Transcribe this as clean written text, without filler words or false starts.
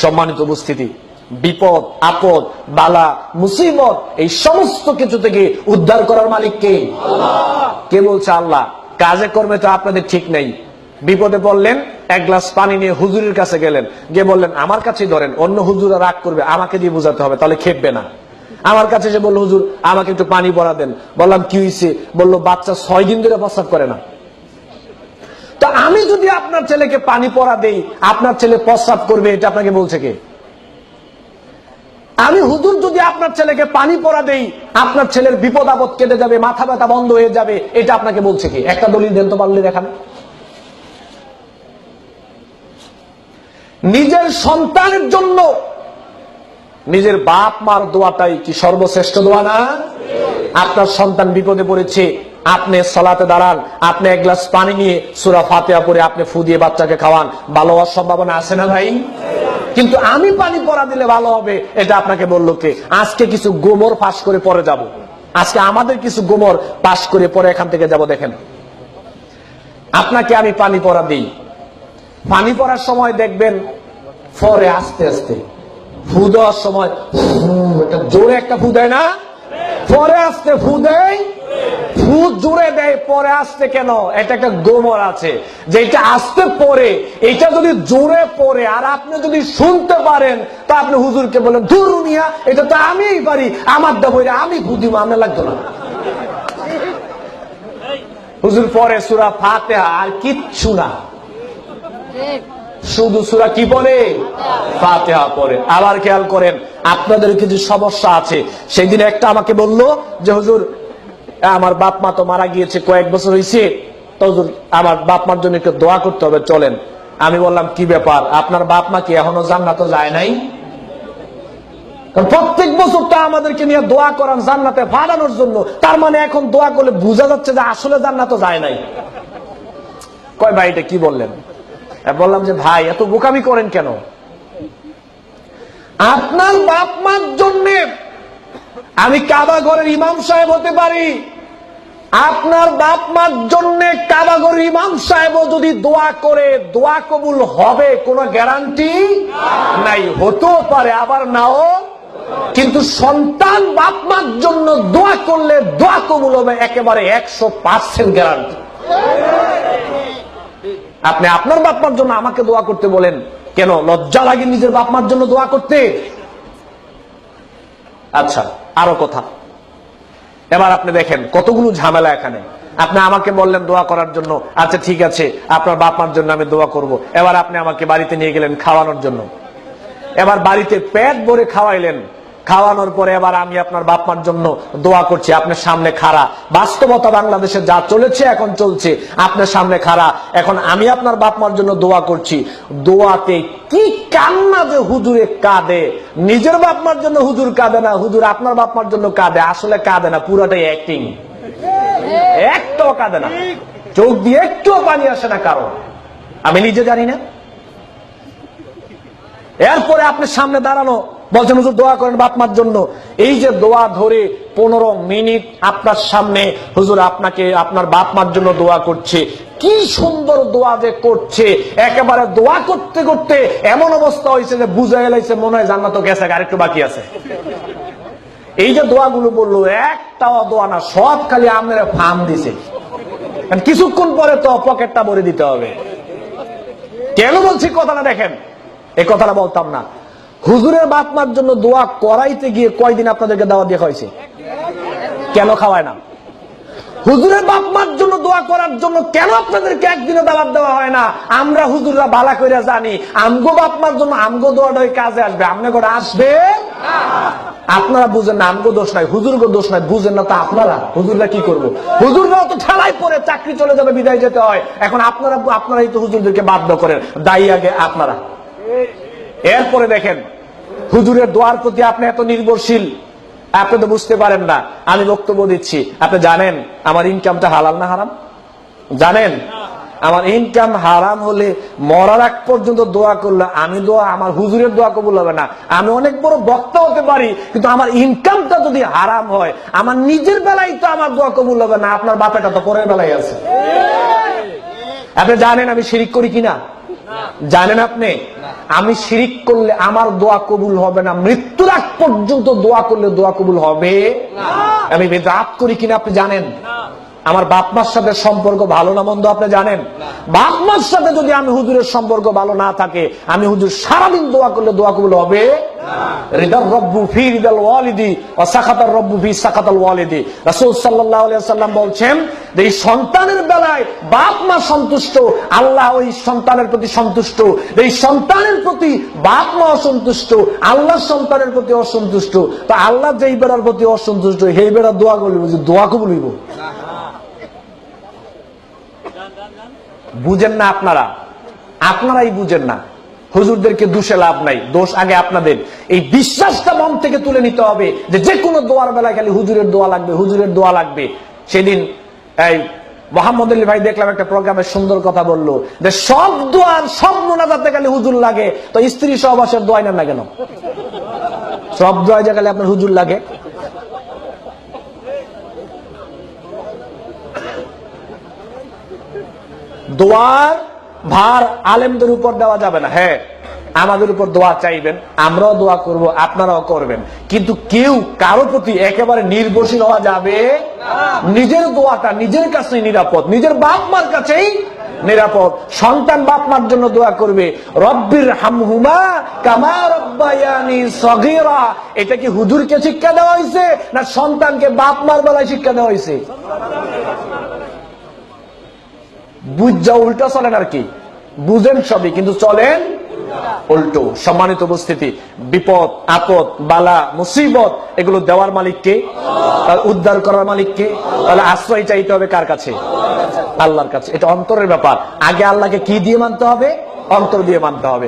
সম্মানিত উপস্থিতি, বিপদ আপদ বালা মুসিবত এই সমস্ত কিছু থেকে উদ্ধার করার মালিক কে? কে বলছে? আল্লাহ। কাজে কর্মে তো আপনাদের ঠিক নেই। বিপদে পড়লেন, এক গ্লাস পানি নিয়ে হুজুরের কাছে গেলেন, গিয়ে বললেন আমার কাছেই ধরেন, অন্য হুজুরা রাগ করবে, আমাকে দিয়ে বোঝাতে হবে, তাহলে খেপবে না। আমার কাছে এসে বললো হুজুর আমাকে একটু পানি পড়া দেন। বললাম কি হয়েছে? বললো বাচ্চা 6 দিন ধরে প্রস্রাব করে না। তো আমি যদি আপনার ছেলেকে পানি পড়া দেই, আপনার ছেলে প্রস্রাব করবে, এটা আপনাকে বলছে কে? আমি হুজুর যদি আপনার ছেলেকে পানি পড়া দেই, আপনার ছেলের বিপদ আপদ কেটে যাবে, মাথা ব্যথা বন্ধ হয়ে যাবে, এটা আপনাকে বলছে কে? একটা দলিল দেন তো পারলে দেখান। নিজের সন্তানের জন্য নিজের বাপ মার দোয়াটাই কি সর্বশ্রেষ্ঠ দোয়া না? আপনার সন্তান বিপদে পড়েছে, আপনি সালাতে দাঁড়ান, আপনি এক গ্লাস পানি নিয়ে সূরা ফাতিহা পড়ে আপনি ফু দিয়ে বাচ্চাকে খাওয়ান, ভালো হওয়ার সম্ভাবনা আছে না ভাই? কিন্তু আমি পানি পড়া দিলে ভালো হবে, এটা আপনাকে বললো কে? আজকে কিছু গোমর পাশ করে পরে যাব। আজকে আমাদের কিছু গোমর পাশ করে পরে এখান থেকে যাব। দেখেন, আপনাকে আমি পানি পড়া দিই, পানি পড়ার সময় দেখবেন পরে আস্তে আস্তে ফু দেওয়ার সময় জোরে একটা ফু দেয় না, পরে আস্তে ফু দেয়, ফু জোরে দেয় পরে আসতে। কেন? এটা একটা গোমর আছে, যেটা আসতে পরে, এটা যদি জোরে পড়ে আর আপনি যদি শুনতে পারেন, তা আপনি হুজুরকে বলেন ধুর মিয়া, এটা তো আমিই পারি, আমার দাবইরা আমি ফু দিব, আমার লাগতো না। হুজুর পরে সূরা ফাতিহা আর কিচ্ছু না, শুধু সূরা কি পড়ে? ফাতিহা পড়ে। আবার খেয়াল করেন, আপনাদের কিছু সমস্যা আছে। সেই দিন একটা আমাকে বললো যে হুজুর আমার বাপ মা তো মারা গিয়েছে, কয়েক বছর হয়েছে, তো হুজুর আমার বাপ মার জন্য একটু দোয়া করতে হবে, চলেন। আমি বললাম কি ব্যাপার, আপনার বাপ মা কি এখনো জান্নাতে যায় নাই? প্রত্যেক বছর তো আমাদেরকে নিয়ে দোয়া করান জান্নাতে পাঠানোর জন্য, তার মানে এখন দোয়া করলে বোঝা যাচ্ছে যে আসলে জান্নাতে যায় নাই। কয় ভাই এটা কি বললেন? বললাম যে ভাই এত বোকামি করেন কেন? আপনার বাপ মার জন্য আমি কাবা ঘরের ইমাম সাহেব হতে পারি, আপনার বাপ মার জন্য কাবা ঘরের ইমাম সাহেব যদি দোয়া করে দোয়া কবুল হবে কোনো গ্যারান্টি নাই। হতেও পারে আবার নাও, কিন্তু সন্তান বাপ মার জন্য দোয়া করলে দোয়া কবুল হবে একেবারে 100% গ্যারান্টি। আপনি আপনার বাপ মার জন্য আমাকে দোয়া করতে বলেন কেন? লজ্জা লাগে নিজের বাপ মার জন্য দোয়া করতে? আচ্ছা, আরো কথা। এবার আপনি দেখেন কতগুলো ঝামেলা এখানে। আপনি আমাকে বললেন দোয়া করার জন্য, আচ্ছা ঠিক আছে আপনার বাপ মার জন্য আমি দোয়া করব। এবার আপনি আমাকে বাড়িতে নিয়ে গেলেন খাওয়ানোর জন্য, এবার বাড়িতে পেট ভরে খাওয়াইলেন, খাওয়ানোর পরে এবার আমি আপনার বাপ মার জন্য দোয়া করছি, আপনার সামনে খাড়া। বাস্তবতা বাংলাদেশে যা চলেছে এখন চলছে, আপনার সামনে খাড়া, এখন আমি আপনার বাপ মার জন্য দোয়া করছি। দোয়াতে কি কান্না যে হুজুরে কাঁদে, নিজের বাপ মার জন্য হুজুর কাঁদে না, হুজুর আপনার বাপ মার জন্য কাঁদে। আসলে কাঁদে না, পুরোটাই অ্যাক্টিং, একটাও কাঁদে না, চোখ দিয়ে একটুও পানি আসে না কারণ আমি নিজে জানি না। এরপরে আপনার সামনে দাঁড়ানো, বলছেন হুজুর দোয়া করেন বাপ মার জন্য। এই যে দোয়া ধরে 15 মিনিট আপনার সামনে হুজুর আপনাকে আপনার বাপ মার জন্য দোয়া করছে, কি সুন্দর দোয়া যে করছে, একেবারে দোয়া করতে করতে এমন অবস্থা হয়েছে যে বুঝা গেলাইছে মনে হয় জান্নাত গেছে, আরেকটু বাকি আছে। এই যে দোয়াগুলো বললো, একটাও দোয়া না, সব খালি আপনারা ফার্ম দিছে। কিছুক্ষণ পরে তো পকেটটা ভরে দিতে হবে। কেন বলছি কথাটা দেখেন, এই কথাটা বলতাম না। হুজুরের বাপ মার জন্য দোয়া করাইতে গিয়ে কয়দিন আপনাদেরকে দাওয়াত দেওয়া হয়েছে? কেন খাওয়ায় না? হুজুরের বাপ মার জন্য দোয়া করার জন্য কেন আপনাদেরকে একদিনও দাওয়াত দেওয়া হয় না? আমরা হুজুররা ভালো করে জানি আমগো বাপ মার জন্য আমগো দোয়াটাই কাজে আসবে, আমনে করে আসবে। আপনারা বুঝেন না, আমগো দোষ নাই, হুজুরগো দোষ নাই, বুঝেন না তো আপনারা। হুজুররা কি করবো? হুজুররাও তো ঠেলাই পরে চাকরি চলে যাবে, বিদায় যেতে হয়। এখন আপনারাই তো হুজুরদেরকে বাধ্য করেন, দায়ী আগে আপনারা। এরপরে দেখেন হুজুরের দোয়ার প্রতি আপনি এত নির্ভরশীল, আপনি তো বুঝতে পারেন না। আমি বক্তব্য দিচ্ছি, আপনি জানেন আমার ইনকামটা হালাল না হারাম? জানেন আমার ইনকাম হারাম হলে মরার আগ পর্যন্ত দোয়া করলে আমি দোয়া, আমার হুজুরের দোয়া কবুল হবে না। আমি অনেক বড় বক্তা হতে পারি, কিন্তু আমার ইনকামটা যদি হারাম হয়, আমার নিজের বেলায় তো আমার দোয়া কবুল হবে না, আপনার বাপেটা তো পরের বেলায় আছে। আপনি জানেন আমি শিরিক করি কিনা? জানেন আপনি? আমি শিরিক করলে আমার দোয়া কবুল হবে না, মৃত্যুর আগ পর্যন্ত দোয়া করলে দোয়া কবুল হবে। আমি বিদআত করি কিনা আপনি জানেন? আমার বাপ মার সাথে সম্পর্ক ভালো না মন্দ আপনি জানেন? বাপ মার সাথে যদি আমি হুজুরের সম্পর্ক ভালো না থাকে, আমি হুজুর সারাদিন দোয়া করলে দোয়া কবুল হবে? রিদার রব্বু ফি রিদাল ওয়ালিদি ওয়া সাখাতার রব্বু ফি সাখাতাল ওয়ালিদি। রাসূল সাল্লাল্লাহু আলাইহি ওয়াসাল্লাম বলছেন যে এই সন্তানের বেলায় বাপ মা সন্তুষ্ট, আল্লাহ ওই সন্তানের প্রতি সন্তুষ্ট। এই সন্তানের প্রতি বাপ মা অসন্তুষ্ট, আল্লাহ সন্তানের প্রতি অসন্তুষ্ট। তো আল্লাহ যেই বেড়ার প্রতি অসন্তুষ্ট, সেই বেড়া দোয়া করলে দোয়া কবুল হইব? বুঝেন না আপনারা, আপনারাই বুঝেন না। হুজুরদেরকে দোষে লাভ নাই, দোষ আগে আপনাদের। এই বিশ্বাসটা মন থেকে তুলে নিতে হবে যে যে কোনো দোয়ার বেলায় খালি হুজুরের দোয়া লাগবে, হুজুরের দোয়া লাগবে। সেদিন এই মোহাম্মদ আলী ভাই দেখলাম একটা প্রোগ্রামে সুন্দর কথা বললো যে সব দোয়ার সব মোনাজাতে খালি হুজুর লাগে, তো স্ত্রী সহবাসের দোয়াই না কেন? সব দোয়াই যে খালি আপনার হুজুর লাগে। দোয়ার ভার আলেমদের উপর দেওয়া যাবে না। হ্যাঁ, আমাদের উপর দোয়া চাইবেন, আমরাও দোয়া করব, আপনারাও করবেন, কিন্তু কেউ কারো প্রতি একেবারে নির্ভরশীল হওয়া যাবে না। নিজের দোয়াটা নিজের কাছেই নিরাপদ, নিজের বাপ মার কাছেই নিরাপদ। সন্তান বাপ মার জন্য দোয়া করবে, রব্বির হামহুমা কামা রব্বায়ানি সগীরা। এটা কি হুজুরকে শিক্ষা দেওয়া হয়েছে না সন্তানকে বাপ মার বেলায় শিক্ষা দেওয়া হয়েছে? বুঝা উল্টা চলেন আর কি, বুঝেন সবই কিন্তু চলেন উল্টো। সম্মানিত উপস্থিতি, বিপদ আপদ বালা মুসিবত এগুলো দেওয়ার মালিক কে? উদ্ধার করার মালিক কে? তাহলে আশ্রয় চাইতে হবে কার কাছে? আল্লাহর কাছে। এটা অন্তরের ব্যাপার। আগে আল্লাহকে কি দিয়ে মানতে হবে? অন্তর দিয়ে মানতে হবে।